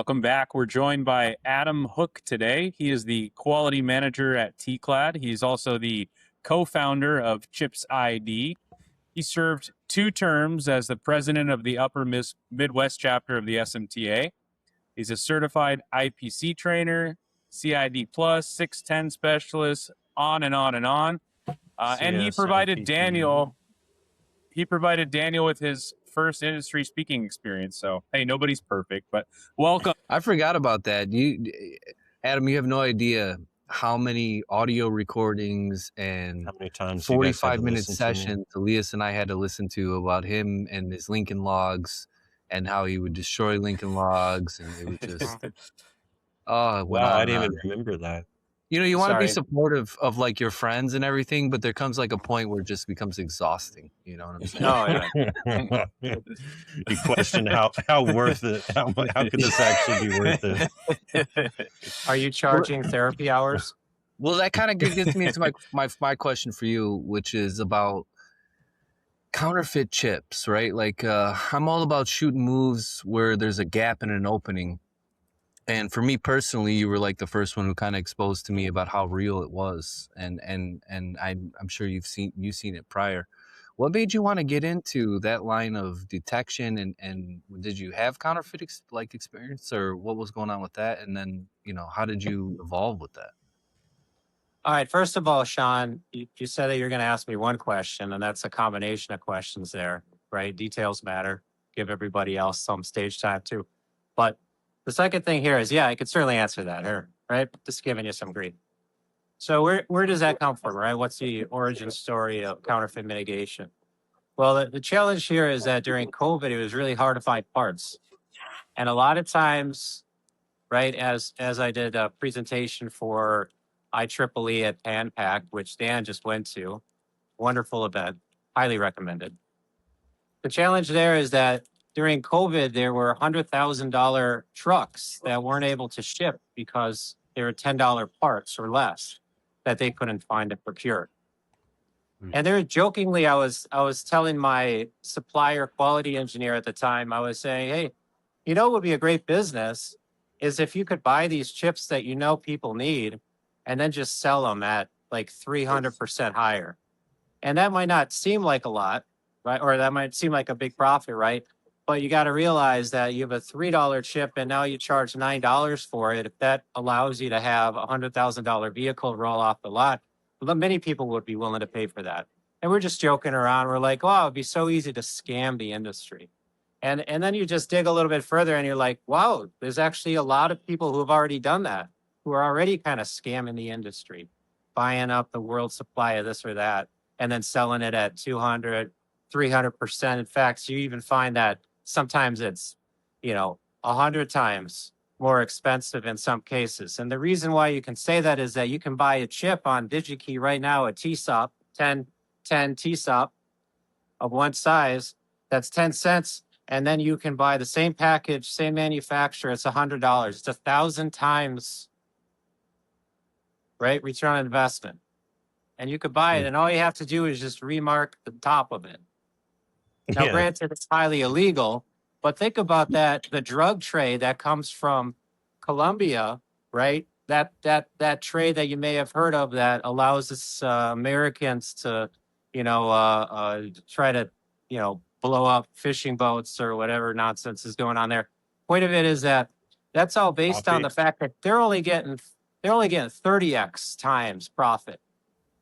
Welcome back. We're joined by Adam Hook today. He is the quality manager at TClad. He's also the co-founder of Chips ID. He served 2 terms as the president of the Upper Midwest chapter of the SMTA. He's a certified IPC trainer, CID plus, 610 specialist, on and on and on. And he provided Daniel with his first industry speaking experience. So, hey, nobody's perfect, but welcome. I forgot about that. Adam, you have no idea how many audio recordings and how many times 45-minute sessions Elias and I had to listen to about him and his Lincoln Logs and how he would destroy Lincoln Logs, and it was just wow, I didn't even remember that. You want to be supportive of like your friends and everything, but there comes like a point where it just becomes exhausting. You know what I'm saying? Oh, yeah. You question how worth it. How could this actually be worth it? Are you charging therapy hours? Well, that kind of gets me into my question for you, which is about counterfeit chips, right? Like I'm all about shooting moves where there's a gap and an opening. And for me personally, you were like the first one who kind of exposed to me about how real it was, and I'm sure you've seen it prior. What made you want to get into that line of detection, and did you have counterfeit experience, or what was going on with that? And then how did you evolve with that? All right. First of all, Sean, you said that you're going to ask me one question, and that's a combination of questions there, right? Details matter. Give everybody else some stage time too, but the second thing here is, I could certainly answer that here, right? Just giving you some grief. So where does that come from, right? What's the origin story of counterfeit mitigation? Well, the challenge here is that during COVID, it was really hard to find parts. And a lot of times, right, as I did a presentation for IEEE at PanPAC, which Dan just went to, wonderful event, highly recommended. The challenge there is that during COVID, there were $100,000 trucks that weren't able to ship because they were $10 parts or less that they couldn't find to procure. And there, jokingly, I was telling my supplier quality engineer at the time, I was saying, hey, what would be a great business is if you could buy these chips that people need and then just sell them at like 300% higher. And that might not seem like a lot, right? Or that might seem like a big profit, right? But you got to realize that you have a $3 chip and now you charge $9 for it. If that allows you to have a $100,000 vehicle roll off the lot, many people would be willing to pay for that. And we're just joking around. We're like, wow, it'd be so easy to scam the industry. And then you just dig a little bit further and you're like, wow, there's actually a lot of people who have already done that, who are already kind of scamming the industry, buying up the world supply of this or that, and then selling it at 200, 300%. In fact, you even find that sometimes it's, 100 times more expensive in some cases. And the reason why you can say that is that you can buy a chip on DigiKey right now, a TSOP, 10 TSOP of one size, that's 10 cents. And then you can buy the same package, same manufacturer, it's $100. It's 1,000 times, right, return on investment. And you could buy it, and all you have to do is just remark the top of it. Now, granted, it's highly illegal, but think about that, the drug trade that comes from Colombia, right? That trade that you may have heard of that allows us Americans to, try to, blow up fishing boats or whatever nonsense is going on there. Point of it is that that's all based on the fact that they're only getting 30x times profit.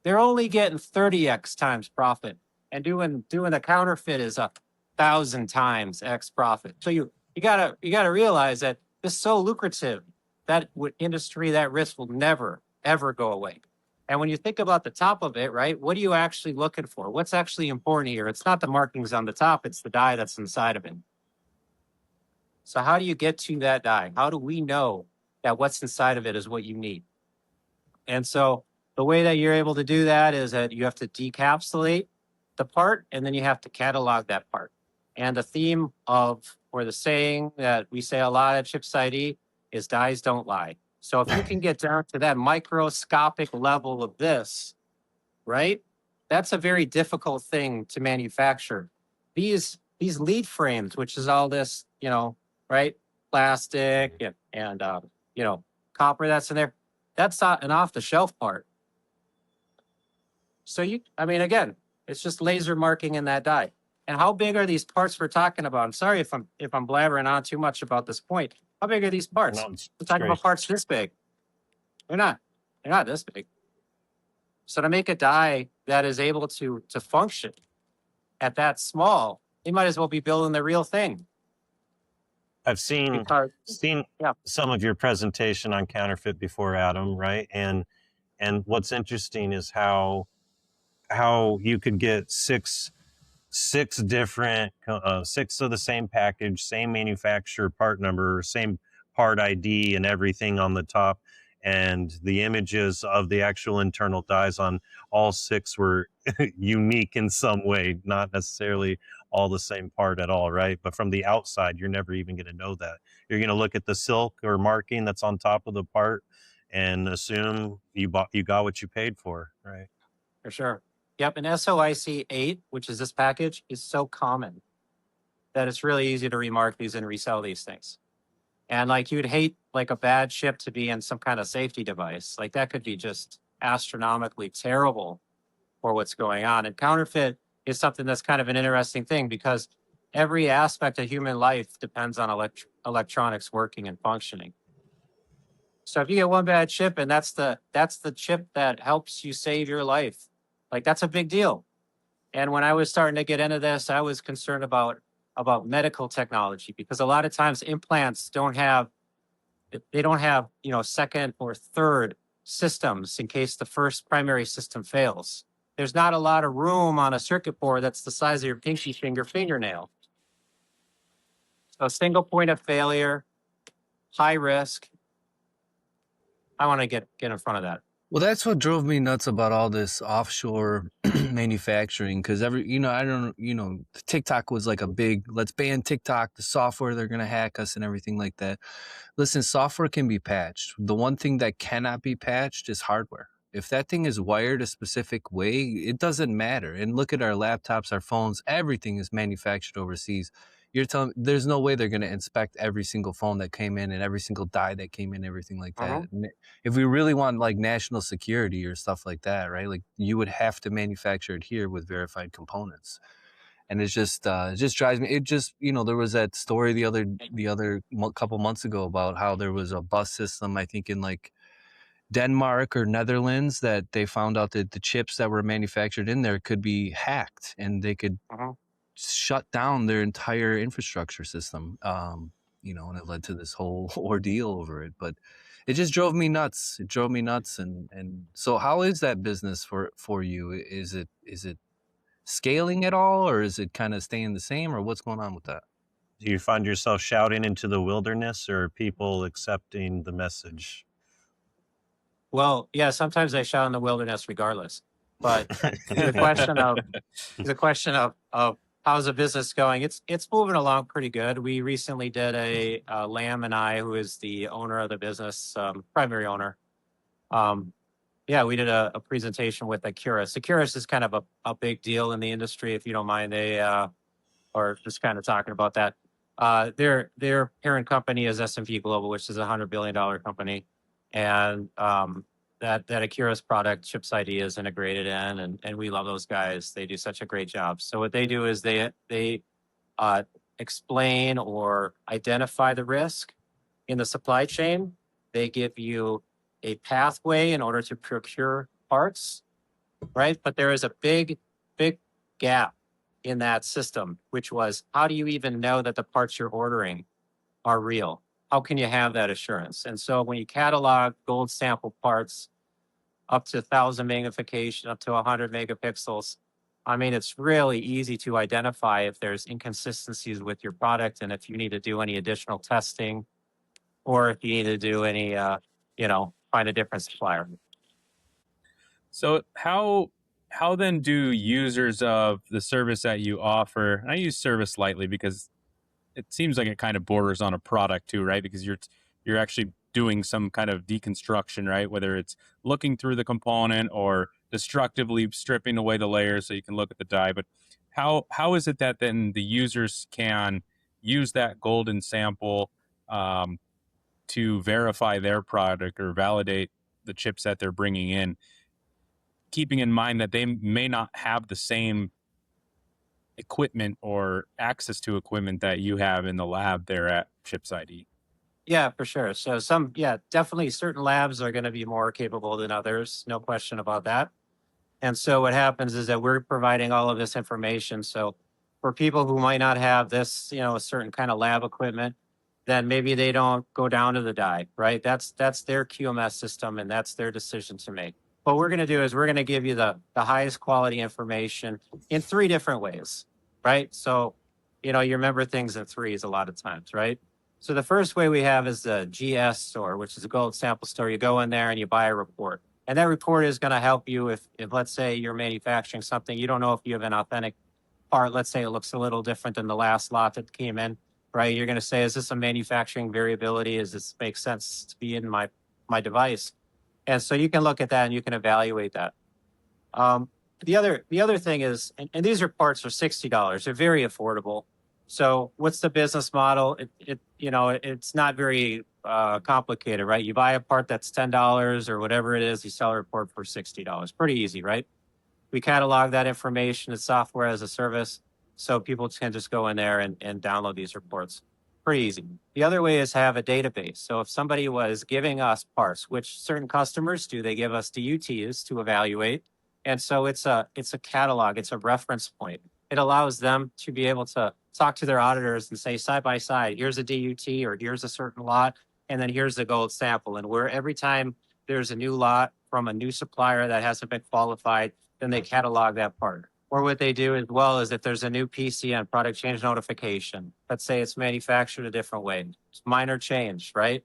They're only getting 30x times profit. And doing a counterfeit is 1,000 times X profit. So you gotta realize that this is so lucrative that industry, that risk will never ever go away. And when you think about the top of it, right, what are you actually looking for? What's actually important here? It's not the markings on the top; it's the die that's inside of it. So how do you get to that die? How do we know that what's inside of it is what you need? And so the way that you're able to do that is that you have to decapsulate the part, and then you have to catalog that part. And the theme of, or the saying that we say a lot at Chips ID is dies don't lie. So if you can get down to that microscopic level of this, right, that's a very difficult thing to manufacture. These lead frames, which is all this, right, plastic and you know, copper that's in there. That's not an off the shelf part. So I mean, again, it's just laser marking in that die. And how big are these parts we're talking about? I'm sorry if I'm blabbering on too much about this point. How big are these parts? No, We're it's talking great. about parts this big. They're not. They're not this big. So to make a die that is able to function at that small, they might as well be building the real thing. I've seen Because yeah. some of your presentation on counterfeit before, Adam, right? And what's interesting is how you could get six different six of the same package, same manufacturer, part number, same part ID, and everything on the top, and the images of the actual internal dies on all six were unique in some way, not necessarily all the same part at all, right? But from the outside, you're never even going to know that. You're going to look at the silk or marking that's on top of the part and assume you got what you paid for, right? For sure. Yep. And SOIC 8, which is this package, is so common that it's really easy to remark these and resell these things. And like you'd hate like a bad chip to be in some kind of safety device. Like that could be just astronomically terrible for what's going on. And counterfeit is something that's kind of an interesting thing because every aspect of human life depends on electronics working and functioning. So if you get one bad chip and that's the chip that helps you save your life, like that's a big deal. And when I was starting to get into this, I was concerned about medical technology because a lot of times implants don't have you know, second or third systems in case the first primary system fails. There's not a lot of room on a circuit board that's the size of your pinky finger fingernail. So single point of failure, high risk. I want to get in front of that. Well, that's what drove me nuts about all this offshore manufacturing. Because TikTok was like a big, let's ban TikTok, the software, they're going to hack us and everything like that. Listen, software can be patched. The one thing that cannot be patched is hardware. If that thing is wired a specific way, it doesn't matter. And look at our laptops, our phones, everything is manufactured overseas. You're telling there's no way they're going to inspect every single phone that came in and every single die that came in, everything like that. If we really want like national security or stuff like that, right? Like you would have to manufacture it here with verified components. And it just drives me. It just, there was that story the other couple months ago about how there was a bus system, I think in like Denmark or Netherlands, that they found out that the chips that were manufactured in there could be hacked and they could shut down their entire infrastructure system. And it led to this whole ordeal over it. But it just drove me nuts. And so how is that business for you? Is it scaling at all, or is it kind of staying the same, or what's going on with that? Do you find yourself shouting into the wilderness, or are people accepting the message? Well, yeah, sometimes I shout in the wilderness regardless. But the question of how's the business going? It's moving along pretty good. We recently did Lamb and I, who is the owner of the business, primary owner. Yeah, we did a presentation with Acurus. Acurus is kind of a big deal in the industry, if you don't mind. They or just kind of talking about that. Their parent company is S&P Global, which is a $100 billion company, and that Acurus product, Chips ID, is integrated in, and we love those guys. They do such a great job. So what they do is they explain or identify the risk in the supply chain. They give you a pathway in order to procure parts, right? But there is a big gap in that system, which was, how do you even know that the parts you're ordering are real? How can you have that assurance? And so when you catalog gold sample parts up to 1,000 magnification, up to 100 megapixels, I mean, it's really easy to identify if there's inconsistencies with your product and if you need to do any additional testing, or if you need to do any, find a different supplier. So how then do users of the service that you offer, and I use service lightly because it seems like it kind of borders on a product too, right? Because you're actually doing some kind of deconstruction, right? Whether it's looking through the component or destructively stripping away the layers so you can look at the die. But how is it that then the users can use that golden sample to verify their product or validate the chips that they're bringing in, keeping in mind that they may not have the same equipment or access to equipment that you have in the lab there at Chips ID. Yeah, for sure. So definitely certain labs are going to be more capable than others. No question about that. And so what happens is that we're providing all of this information. So for people who might not have this, a certain kind of lab equipment, then maybe they don't go down to the die, right? That's their QMS system and that's their decision to make. What we're going to do is we're going to give you the highest quality information in 3 different ways, right? So, you remember things in threes a lot of times, right? So the first way we have is the GS store, which is a gold sample store. You go in there and you buy a report. And that report is going to help you if let's say you're manufacturing something, you don't know if you have an authentic part. Let's say it looks a little different than the last lot that came in, right? You're going to say, is this a manufacturing variability? Does this make sense to be in my device? And so you can look at that and you can evaluate that. The other thing is, and these reports are $60. They're very affordable. So what's the business model? It's not very complicated, right? You buy a part that's $10 or whatever it is, you sell a report for $60. Pretty easy, right? We catalog that information as software as a service, so people can just go in there and download these reports. Pretty easy. The other way is have a database. So if somebody was giving us parts, which certain customers do, they give us DUTs to evaluate. And so it's a catalog, it's a reference point. It allows them to be able to talk to their auditors and say side by side, here's a DUT or here's a certain lot, and then here's the gold sample. And where every time there's a new lot from a new supplier that hasn't been qualified, then they catalog that part. Or what they do as well is if there's a new PCN, product change notification, let's say it's manufactured a different way, it's minor change, right?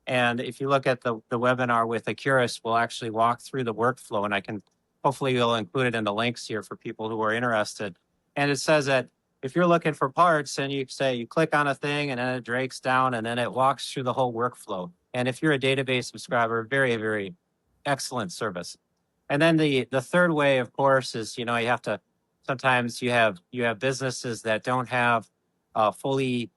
And if you look at the webinar with Accurus, we'll actually walk through the workflow, and hopefully you'll include it in the links here for people who are interested. And it says that if you're looking for parts and you click on a thing and then it drags down and then it walks through the whole workflow. And if you're a database subscriber, very, very excellent service. And then the third way, of course, is, you have to, sometimes you have businesses that don't have fully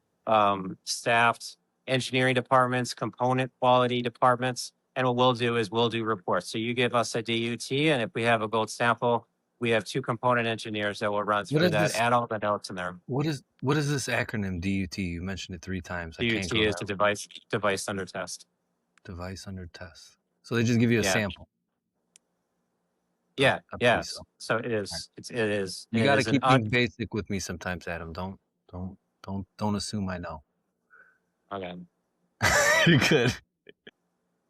staffed engineering departments, component quality departments. And what we'll do is we'll do reports. So you give us a DUT, and if we have a gold sample, we have 2 component engineers that will run through that, add all the notes in there. What is this acronym DUT? You mentioned it 3 times. DUT is the device under test. Device under test. So they just give you a sample. Yeah, yes. So it is. It is. You got to keep things basic with me sometimes, Adam. Don't assume I know. Okay. You're good.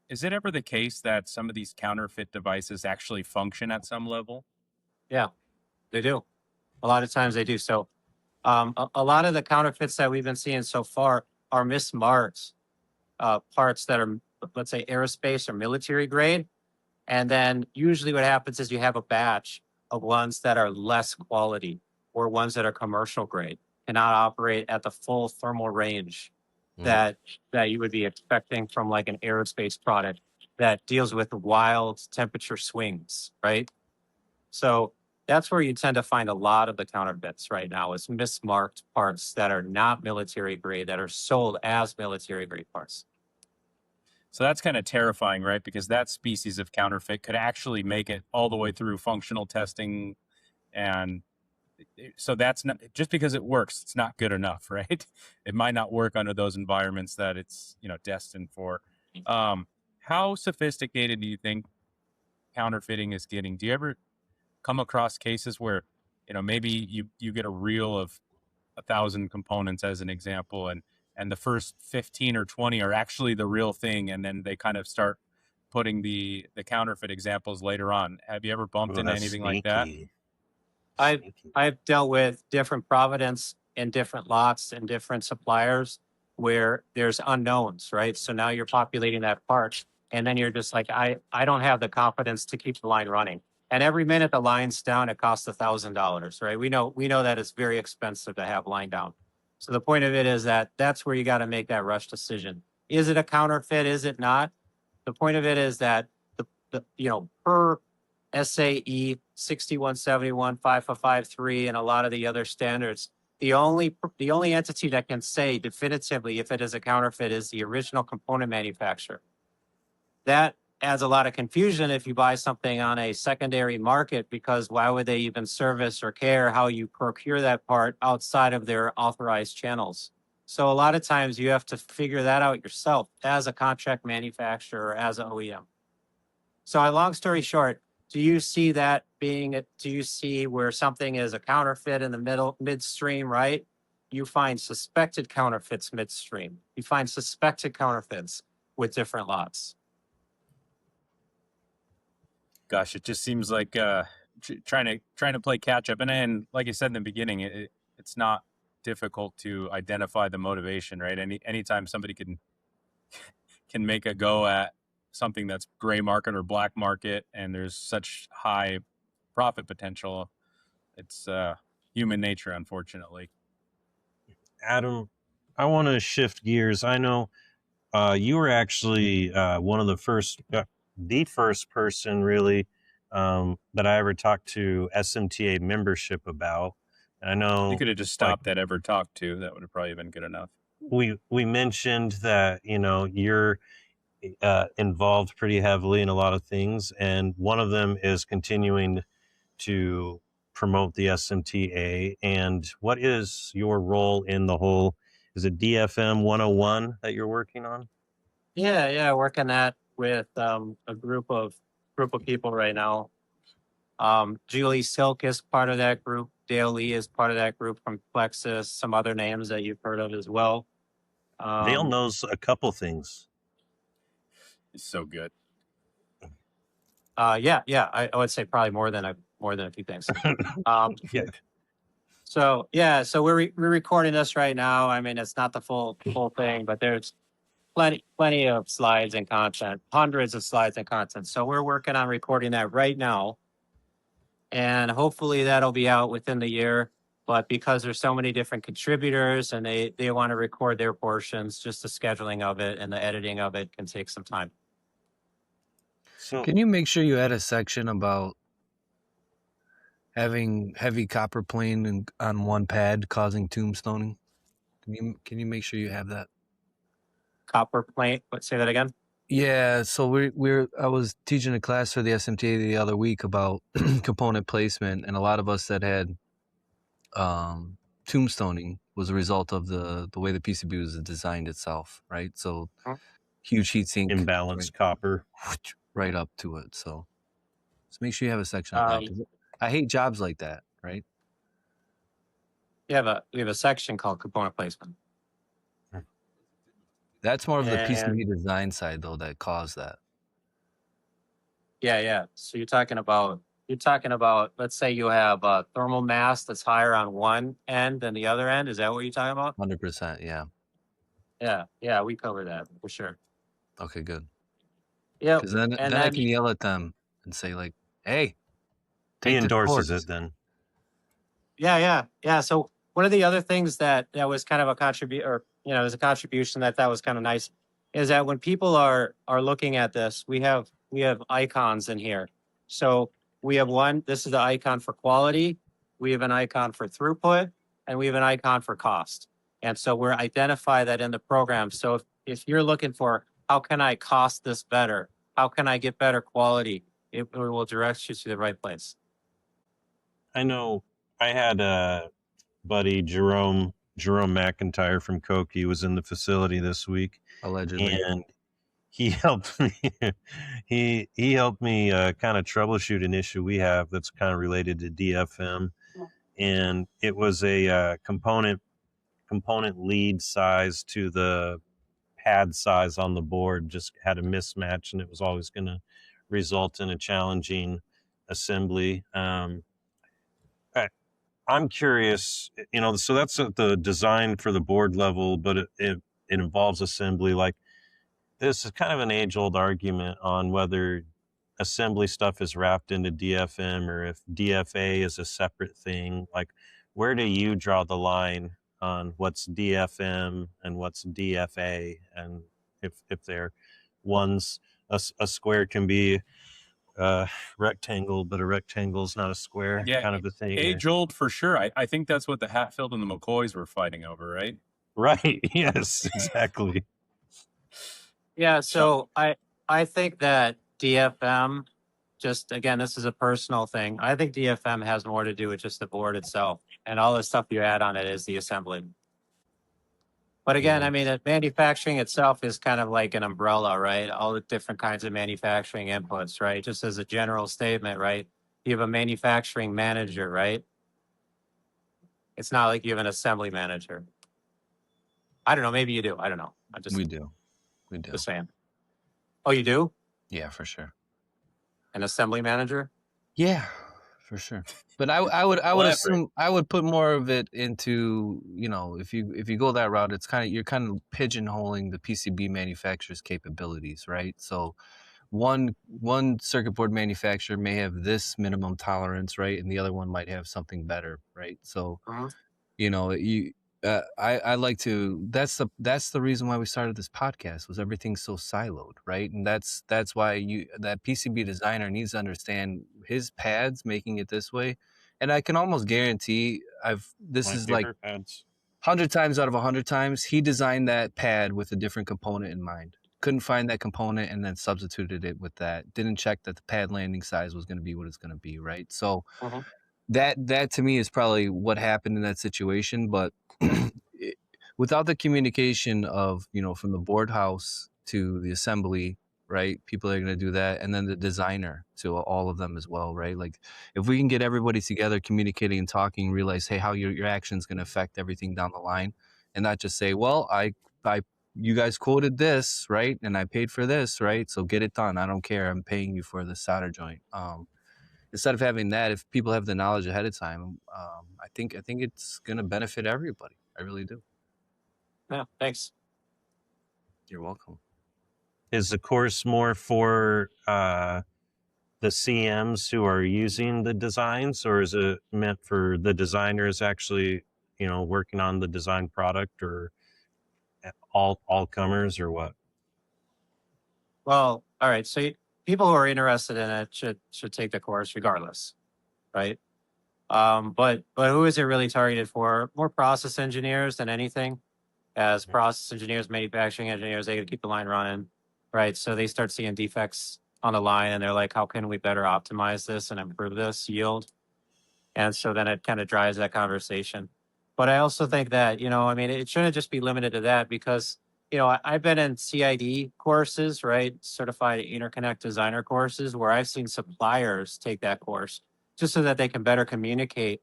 Is it ever the case that some of these counterfeit devices actually function at some level? Yeah, they do. A lot of times they do. So a lot of the counterfeits that we've been seeing so far are mismarked parts that are, let's say, aerospace or military grade. And then usually what happens is you have a batch of ones that are less quality or ones that are commercial grade, cannot operate at the full thermal range that you would be expecting from like an aerospace product that deals with wild temperature swings, right? So that's where you tend to find a lot of the counterfeits right now, is mismarked parts that are not military grade, that are sold as military grade parts. So that's kind of terrifying, right? Because that species of counterfeit could actually make it all the way through functional testing. And so that's not, just because it works, it's not good enough, right? It might not work under those environments that it's, destined for. How sophisticated do you think counterfeiting is getting? Do you ever come across cases where, maybe you get a reel of 1,000 components as an example, and the first 15 or 20 are actually the real thing, and then they kind of start putting the counterfeit examples later on? Have you ever bumped into anything like that? I've dealt with different provenance and different lots and different suppliers where there's unknowns, right? So now you're populating that part, and then you're just like, I don't have the confidence to keep the line running. And every minute the line's down, it costs $1,000, right? We know that it's very expensive to have line down. So the point of it is that that's where you got to make that rush decision. Is it a counterfeit? Is it not? The point of it is that per SAE 6171, 5553, and a lot of the other standards, the only entity that can say definitively if it is a counterfeit is the original component manufacturer. That adds a lot of confusion if you buy something on a secondary market, because why would they even service or care how you procure that part outside of their authorized channels? So a lot of times you have to figure that out yourself as a contract manufacturer or as an OEM. So long story short, do you see that do you see where something is a counterfeit in the midstream, right? You find suspected counterfeits midstream. You find suspected counterfeits with different lots. Gosh, it just seems like trying to play catch up. And like I said in the beginning, it's not difficult to identify the motivation, right? Anytime somebody can make a go at something that's gray market or black market, and there's such high profit potential, it's human nature, unfortunately. Adam, I want to shift gears. I know you were actually one of the first person really that I ever talked to SMTA membership about. And I know You could have just stopped that ever talked to. That would have probably been good enough. we mentioned that, you know, you're involved pretty heavily in a lot of things, and one of them is continuing to promote the SMTA. And what is your role in the whole, is it DFM 101 that you're working on? Yeah, working that with a group of people right now. Julie Silk is part of that group. Dale Lee is part of that group from Plexus. Some other names that you've heard of as well. Dale knows a couple things. It's so good. Yeah. I would say probably more than a few things. Yeah. So we're recording this right now. I mean, it's not the full thing, but there's plenty of slides and content, hundreds of slides and content. So we're working on recording that right now, and hopefully that'll be out within the year. But because there's so many different contributors and they want to record their portions, just the scheduling of it and the editing of it can take some time. So Can you make sure you add a section about having heavy copper plane on one pad causing tombstoning? Can you make sure you have that? Copper plate. Say that again. Yeah, so I was teaching a class for the SMTA the other week about component placement, and a lot of us that had tombstoning was a result of the way the PCB was designed itself, right? So huge heat sink, imbalanced copper right up to it. So just make sure you have a section on that. 'Cause I hate jobs like that, right? We have a section called component placement. That's more of the PCB design side, though, that caused that. Yeah. So you're talking about, let's say you have a thermal mass that's higher on one end than the other end. Is that what you're talking about? 100%, yeah. Yeah, we cover that for sure. Okay, good. Yeah. Because then I can yell at them and say, like, hey, he endorses torch. it then. Yeah. So one of the other things that was kind of a contribution that was kind of nice is that when people are looking at this, we have icons in here. So we have one, this is the icon for quality. We have an icon for throughput, and we have an icon for cost. And so we're identify that in the program. So if you're looking for, how can I cost this better? How can I get better quality? It will direct you to the right place. I know I had a buddy, Jerome McIntyre from Coke. He was in the facility this week. Allegedly. And he helped me. he helped me kind of troubleshoot an issue we have that's kind of related to DFM, and it was a component lead size to the pad size on the board just had a mismatch, and it was always going to result in a challenging assembly. I'm curious, you know, so that's the design for the board level, but it involves assembly. Like, this is kind of an age-old argument on whether assembly stuff is wrapped into DFM or if DFA is a separate thing. Like, where do you draw the line on what's DFM and what's DFA? And if they're one's, a square can be rectangle, but a rectangle is not a square, Yeah, kind of a thing. age old for sure. I think that's what the Hatfield and the McCoys were fighting over, right? Right. Yes, exactly. Yeah, so I think that DFM, just again, this is a personal thing. I think DFM has more to do with just the board itself, and all the stuff you add on it is the assembly. But again, I mean, manufacturing itself is kind of like an umbrella, right? All the different kinds of manufacturing inputs, right? Just as a general statement, right? You have a manufacturing manager, right? It's not like you have an assembly manager. I don't know. Maybe you do. I don't know. I'm just We do. just saying. Oh, you do? Yeah, for sure. An assembly manager? Yeah, for sure. But I would Elaborate. assume I would put more of it into, you know, if you go that route, it's you're kind of pigeonholing the PCB manufacturer's capabilities, right? So one circuit board manufacturer may have this minimum tolerance, right, and the other one might have something better, right? So Mhm. you know, I like to, that's the reason why we started this podcast, was everything's so siloed, right? And that's why that PCB designer needs to understand his pads making it this way. And I can almost guarantee this My is like favorite pads. 100 times out of 100 times he designed that pad with a different component in mind, couldn't find that component, and then substituted it with that, didn't check that the pad landing size was going to be what it's going to be, right? So Mhm. that to me is probably what happened in that situation. But without the communication of, you know, from the board house to the assembly, right, people are going to do that, and then the designer to all of them as well, right? Like if we can get everybody together communicating and talking, realize, hey, how your action's going to affect everything down the line, and not just say, well, I you guys quoted this, right, and I paid for this, right, so get it done, I don't care, I'm paying you for the solder joint. Instead of having that, if people have the knowledge ahead of time, I think it's going to benefit everybody. I really do. Yeah, thanks. You're welcome. Is the course more for the CMs who are using the designs, or is it meant for the designers actually, you know, working on the design product, or all comers, or what? Well, all right. So people who are interested in it should take the course regardless, right? But who is it really targeted for? More process engineers than anything. As process engineers, manufacturing engineers, they got to keep the line running, right? So they start seeing defects on the line, and they're like, "How can we better optimize this and improve this yield?" And so then it kind of drives that conversation. But I also think that, you know, I mean, it shouldn't just be limited to that because, you know, I've been in CID courses, right? Certified Interconnect Designer courses where I've seen suppliers take that course just so that they can better communicate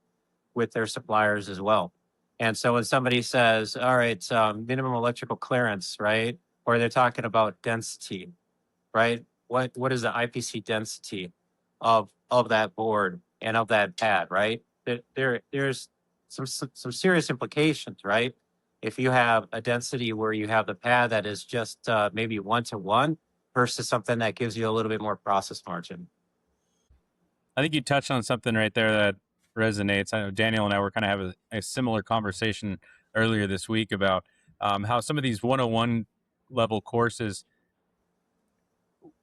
with their suppliers as well. And so when somebody says, all right, minimum electrical clearance, right? Or they're talking about density, right? What is the IPC density of that board and of that pad, right? There's some serious implications, right? If you have a density where you have the pad that is just maybe 1-to-1 versus something that gives you a little bit more process margin. I think you touched on something right there that resonates. I know Daniel and I were kind of having a similar conversation earlier this week about how some of these 101 level courses,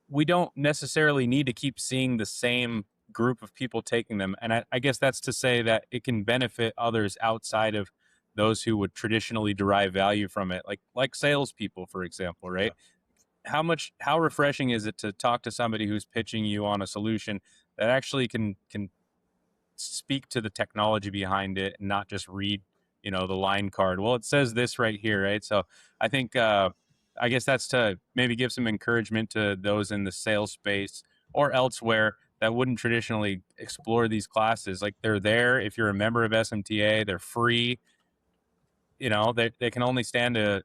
we don't necessarily need to keep seeing the same group of people taking them. And I guess that's to say that it can benefit others outside of those who would traditionally derive value from it, like salespeople, for example, right? How refreshing is it to talk to somebody who's pitching you on a solution that actually can speak to the technology behind it and not just read, you know, the line card. Well, it says this right here, right? So I think I guess that's to maybe give some encouragement to those in the sales space or elsewhere that wouldn't traditionally explore these classes. Like, they're there. If you're a member of SMTA, they're free. You know, they can only stand to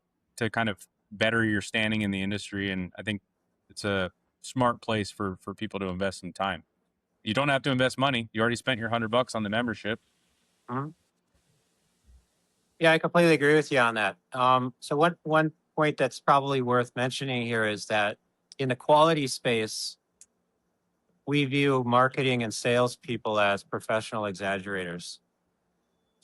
kind of better your standing in the industry. And I think it's a smart place for people to invest some time. You don't have to invest money. You already spent your $100 on the membership. Mhm. Yeah, I completely agree with you on that. So one point that's probably worth mentioning here is that in the quality space, we view marketing and sales people as professional exaggerators.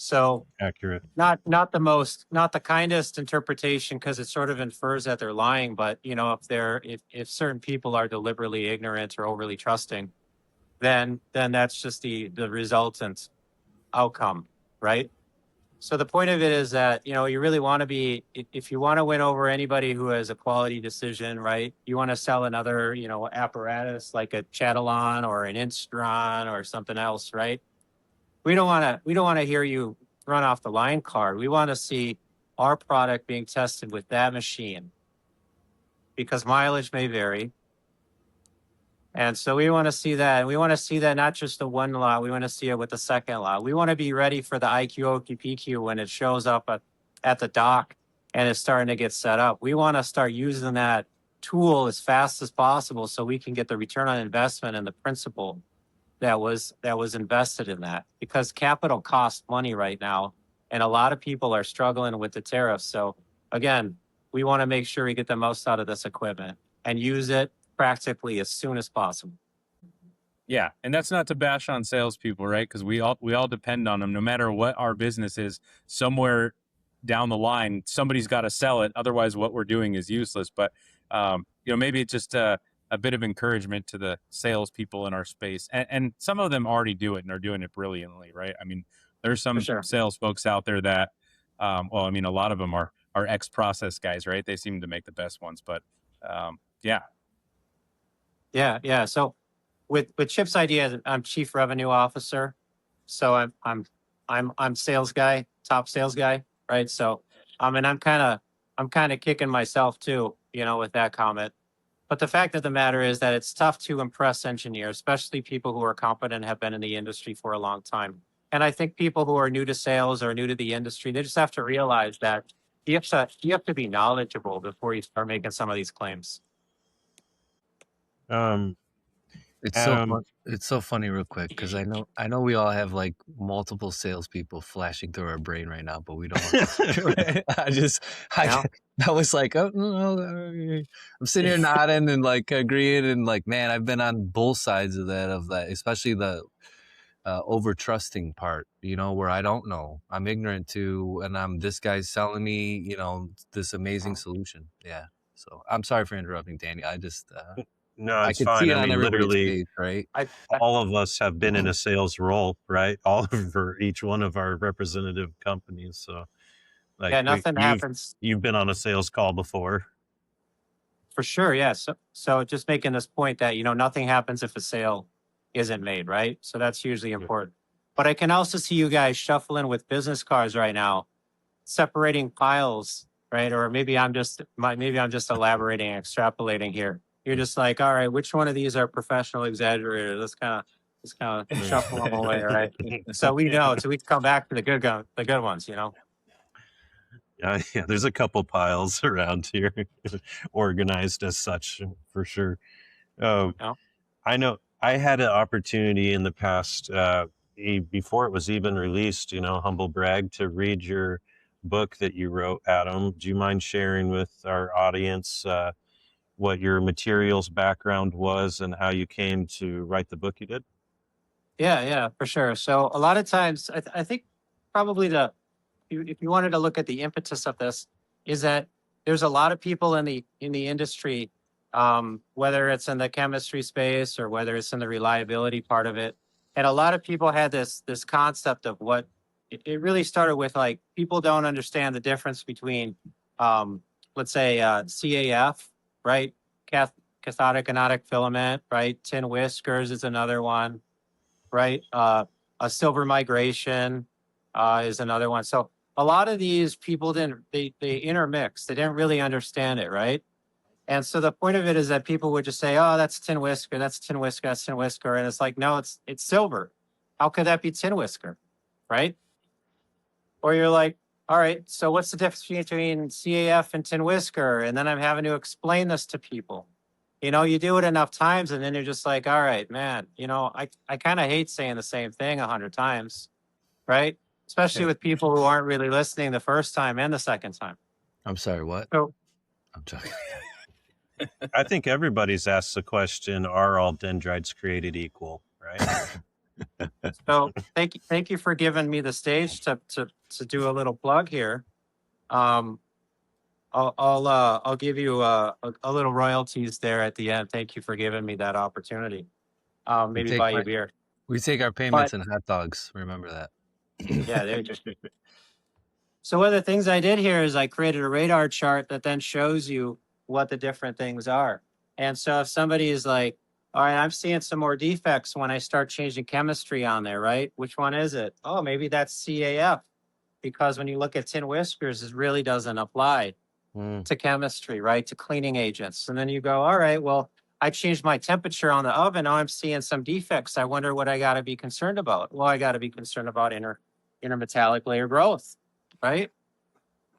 So Accurate. not the kindest interpretation, because it sort of infers that they're lying. But if certain people are deliberately ignorant or overly trusting, then that's just the resultant outcome, right? So the point of it is that you really want to be, if you want to win over anybody who has a quality decision, right? You want to sell another apparatus like a Chatillon or an Instron or something else, right? We don't want to hear you run off the line card. We want to see our product being tested with that machine, because mileage may vary. And so we want to see that. We want to see that not just the one lot, we want to see it with the second lot. We want to be ready for the IQ, OQPQ when it shows up at the dock and it's starting to get set up. We want to start using that tool as fast as possible so we can get the return on investment and the principal that was invested in that, because capital costs money right now. And a lot of people are struggling with the tariffs. So again, we want to make sure we get the most out of this equipment and use it practically as soon as possible. Yeah, and that's not to bash on salespeople, right? Because we all depend on them, no matter what our business is. Somewhere down the line, somebody's got to sell it. Otherwise, what we're doing is useless. But maybe it's just a bit of encouragement to the salespeople in our space, and some of them already do it and are doing it brilliantly, right? I mean, there's some sales folks out there that, a lot of them are ex-process guys, right? They seem to make the best ones, but yeah. So with Chip's idea, I'm chief revenue officer. So I'm sales guy, top sales guy, right? So and I'm kind of kicking myself too, with that comment. But the fact of the matter is that it's tough to impress engineers, especially people who are competent and have been in the industry for a long time. And I think people who are new to sales or new to the industry, they just have to realize that you have to be knowledgeable before you start making some of these claims. It's so funny, real quick, because I know we all have like multiple salespeople flashing through our brain right now, but we don't. I was like, oh no, I'm sitting here nodding and like agreeing, and like, man, I've been on both sides of that, especially the over trusting part, where I don't know, I'm ignorant to, and this guy's selling me, this amazing solution. Yeah. So I'm sorry for interrupting, Danny. I just. No, it's I could fine. see it I on mean, everybody's literally, face, right? all of us have been in a sales role, right? All over each one of our representative companies. So, like, nothing happens. You've been on a sales call before, for sure. Yeah. So just making this point that nothing happens if a sale isn't made, right? So that's hugely important. But I can also see you guys shuffling with business cards right now, separating piles, right? Or maybe I'm just elaborating, extrapolating here. You're just like, all right, which one of these are professional exaggerators? Let's kind of shuffle them away, right? So we know, so we can come back to the good ones, Yeah, there's a couple piles around here, organized as such, for sure. I know I had an opportunity in the past, before it was even released, humble brag, to read your book that you wrote, Adam. Do you mind sharing with our audience what your materials background was and how you came to write the book you did? Yeah, for sure. So a lot of times, I think probably if you wanted to look at the impetus of this, is that there's a lot of people in the industry, whether it's in the chemistry space or whether it's in the reliability part of it, and a lot of people had this concept of what it really started with. Like, people don't understand the difference between, let's say, CAF, right? Cathodic anodic filament, right? Tin whiskers is another one, right? A silver migration is another one. So a lot of these people they intermix. They didn't really understand it, right? And so the point of it is that people would just say, oh, that's tin whisker, that's tin whisker, that's tin whisker. And it's like, no, it's silver. How could that be tin whisker, right? Or you're like, all right, so what's the difference between CAF and tin whisker? And then I'm having to explain this to people. You do it enough times and then you're just like, all right, man, I kind of hate saying the same thing 100 times, right? Especially with people who aren't really listening the first time and the second time. I'm sorry, what? So, I'm joking. I think everybody's asked the question, are all dendrites created equal, right? So thank you for giving me the stage to do a little plug here. Um, I'll give you a little royalties there at the end. Thank you for giving me that opportunity. We Maybe take buy you a beer. we take our But payments in hot dogs. Remember that. yeah, there you go. So one of the things I did here is I created a radar chart that then shows you what the different things are. And so if somebody is like, all right, I'm seeing some more defects when I start changing chemistry on there, right? Which one is it? Oh, maybe that's CAF. Because when you look at tin whiskers, it really doesn't apply Mm. to chemistry, right? To cleaning agents. And then you go, all right, well, I changed my temperature on the oven. Now I'm seeing some defects. I wonder what I got to be concerned about. Well, I got to be concerned about intermetallic layer growth, right?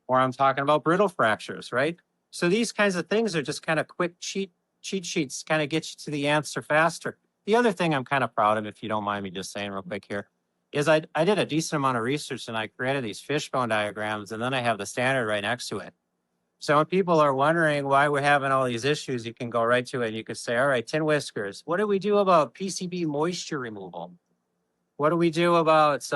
Or I'm talking about brittle fractures, right? So these kinds of things are just kind of quick cheat sheets, kind of get you to the answer faster. The other thing I'm kind of proud of, if you don't mind me just saying real quick here, is I did a decent amount of research and I created these fishbone diagrams, and then I have the standard right next to it. So when people are wondering why we're having all these issues, you can go right to it and you could say, all right, tin whiskers, what do we do about PCB moisture removal? What do we do about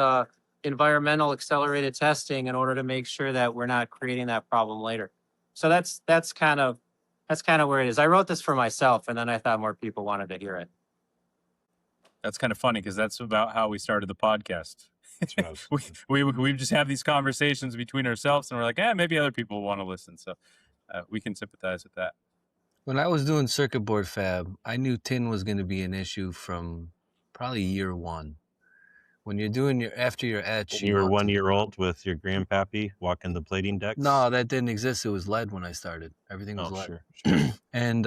environmental accelerated testing in order to make sure that we're not creating that problem later? So that's kind of where it is. I wrote this for myself, and then I thought more people wanted to hear it. That's kind of funny because that's about how we started the podcast. That's what I was- we just have these conversations between ourselves, and we're like, maybe other people want to listen, so we can sympathize with that. When I was doing circuit board fab, I knew tin was going to be an issue from probably year one. When you're doing after your etch, You were want 1 to- year old with your grandpappy walking the plating decks. No, that didn't exist. It was lead when I started. Everything was lead. Sure. And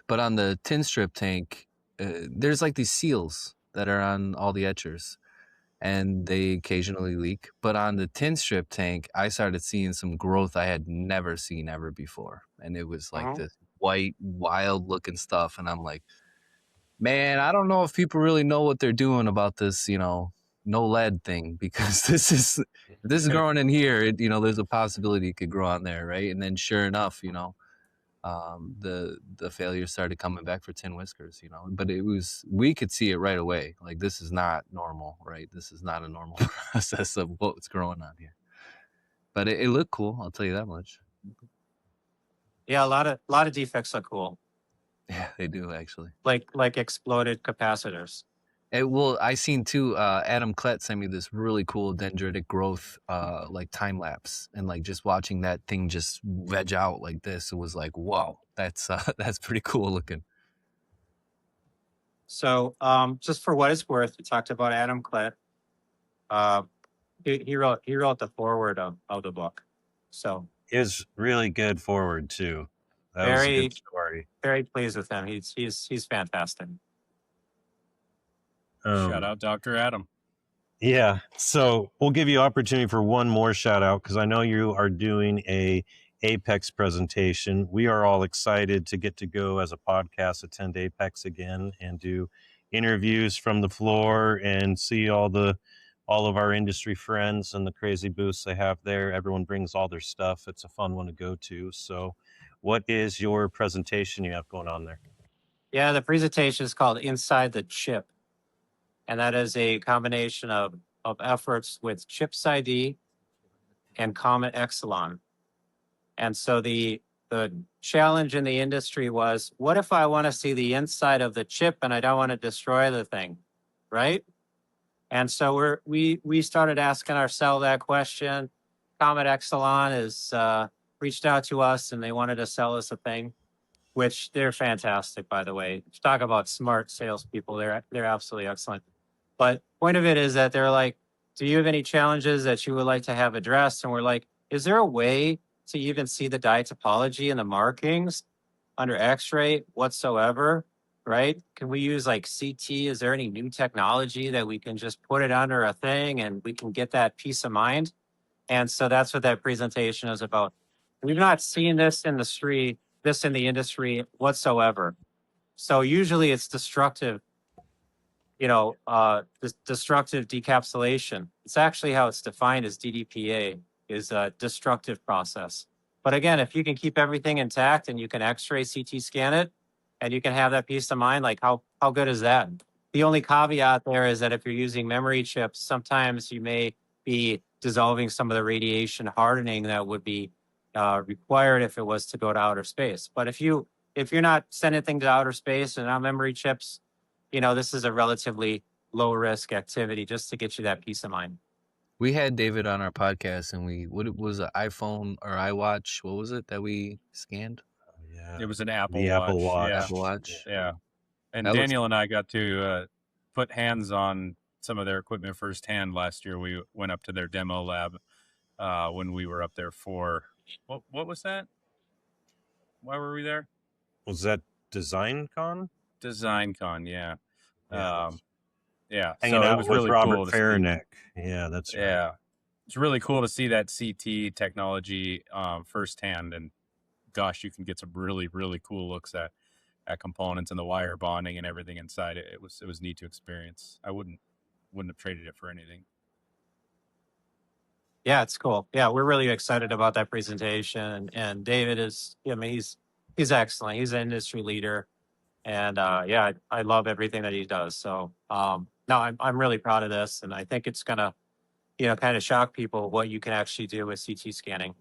but on the tin strip tank, there's like these seals that are on all the etchers, and they occasionally leak. But on the tin strip tank, I started seeing some growth I had never seen ever before, and it was like this white, wild looking stuff. And I'm like, man, I don't know if people really know what they're doing about this, no lead thing, because this is growing in here. There's a possibility it could grow on there, right? And then sure enough, the failure started coming back for tin whiskers, but we could see it right away. Like, this is not normal, right? This is not a normal process of what's growing on here. But it looked cool, I'll tell you that much. Yeah, a lot of defects look cool. Yeah, they do actually. Like exploded capacitors. Well, I seen too. Adam Klett sent me this really cool dendritic growth, like time lapse, and like just watching that thing just veg out like this, it was like, whoa, that's pretty cool looking. So, just for what it's worth, we talked about Adam Klett. He wrote the foreword of the book. So It was really good forward too. That was a good story. Very pleased with him. He's fantastic. Shout out Dr. Adam. Yeah. So we'll give you opportunity for one more shout out, because I know you are doing a Apex presentation. We are all excited to get to go as a podcast, attend Apex again and do interviews from the floor and see all of our industry friends and the crazy booths they have there. Everyone brings all their stuff. It's a fun one to go to. So what is your presentation you have going on there? Yeah, the presentation is called Inside the Chip. And that is a combination of efforts with Chips ID and Comet Exelon. And so the challenge in the industry was, what if I want to see the inside of the chip and I don't want to destroy the thing, right? And so we started asking ourselves that question. Comet Exelon has reached out to us and they wanted to sell us a thing, which they're fantastic, by the way. Talk about smart salespeople. They're absolutely excellent. But point of it is that they're like, do you have any challenges that you would like to have addressed? And we're like, is there a way to even see the dye topology and the markings under X-ray whatsoever, right? Can we use like CT? Is there any new technology that we can just put it under a thing and we can get that peace of mind? And so that's what that presentation is about. We've not seen this in the industry whatsoever. So usually it's destructive, destructive decapsulation. It's actually how it's defined as DDPA, is a destructive process. But again, if you can keep everything intact and you can X-ray CT scan it and you can have that peace of mind, like how good is that? The only caveat there is that if you're using memory chips, sometimes you may be dissolving some of the radiation hardening that would be required if it was to go to outer space. But if you're not sending things to outer space and on memory chips, this is a relatively low risk activity just to get you that peace of mind. We had David on our podcast, and what it was, an iPhone or iWatch? What was it that we scanned? Yeah. It was an Apple The Watch. Apple Watch. Yeah. Apple Watch. Yeah. And That looks- Daniel and I got to put hands on some of their equipment firsthand last year. We went up to their demo lab when we were up there for what was that? Why were we there? Was that Design Con? Design Con, yeah. Yeah. Yeah. Hanging So it out was with really Robert cool to see. Faranick. Yeah, that's right. Yeah. It's really cool to see that CT technology firsthand, and gosh, you can get some really, really cool looks at components and the wire bonding and everything inside it. It was neat to experience. I wouldn't have traded it for anything. Yeah, it's cool. Yeah, we're really excited about that presentation. And David is, he's excellent. He's an industry leader. And yeah, I love everything that he does. So no, I'm really proud of this. And I think it's gonna, kind of shock people what you can actually do with CT scanning.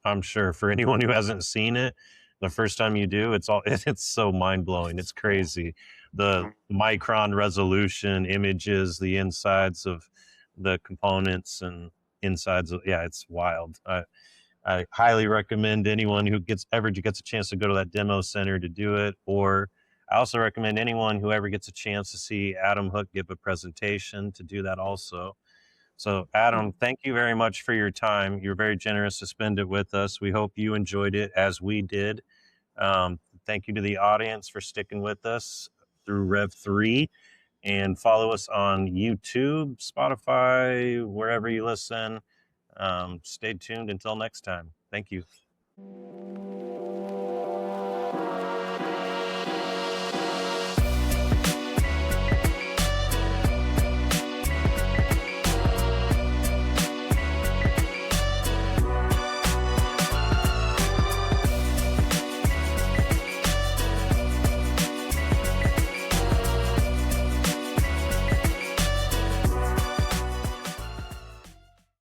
I'm sure for anyone who hasn't seen it, the first time you do, it's so mind blowing. It's crazy. The micron resolution images, the insides of the components and insides of, yeah, it's wild. I highly recommend anyone who ever gets a chance to go to that demo center to do it. Or I also recommend anyone who ever gets a chance to see Adam Hook give a presentation to do that also. So, Adam, thank you very much for your time. You're very generous to spend it with us. We hope you enjoyed it as we did. Thank you to the audience for sticking with us through Rev 3. And follow us on YouTube, Spotify, wherever you listen. Stay tuned until next time. Thank you.